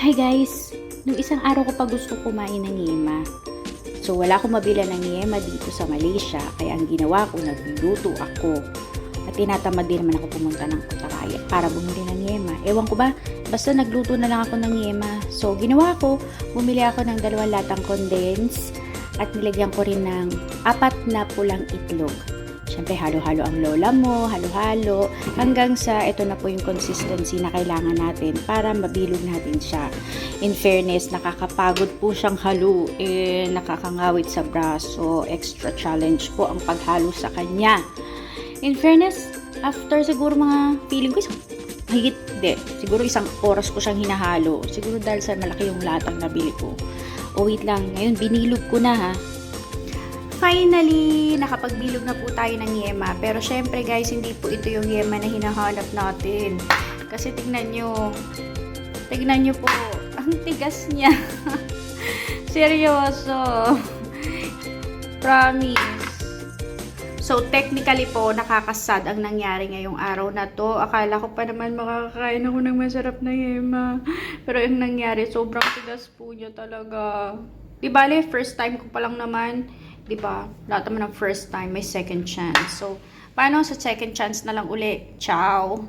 Hi guys! Nung isang araw ko pa gusto kumain ng yema. So wala akong mabila ng yema dito sa Malaysia, kaya ang ginawa ko, nagluto ako. At tinatamad din naman ako pumunta ng Putrajaya para bumili ng yema. Ewan ko ba, basta nagluto na lang ako ng yema. So ginawa ko, bumili ako ng 2 latang condense at nilagyan ko rin ng 4 na pulang itlog. Siyempre, halo-halo ang lola mo, halo-halo, hanggang sa ito na po yung consistency na kailangan natin para mabilog natin siya. In fairness, nakakapagod po siyang haluin, nakakangawit sa braso, extra challenge po ang paghalo sa kanya. In fairness, after siguro mga feeling ko, siguro 1 oras ko siyang hinahalo. Siguro dahil sa malaki yung latang nabili ko. O wait lang, ngayon binilog ko na ha. Finally, nakapagbilog na po tayo ng yema. Pero syempre guys, hindi po ito yung yema na hinahanap natin. Kasi tignan nyo po, ang tigas niya. Seryoso. Promise. So, technically po, nakakasad ang nangyari ngayong araw na to. Akala ko pa naman makakain ako ng masarap na yema. Pero yung nangyari, sobrang tigas po niya talaga. Di bale, first time ko pa lang naman. Diba? Lahat naman ng first time, may second chance. So, paano sa second chance na lang uli? Ciao!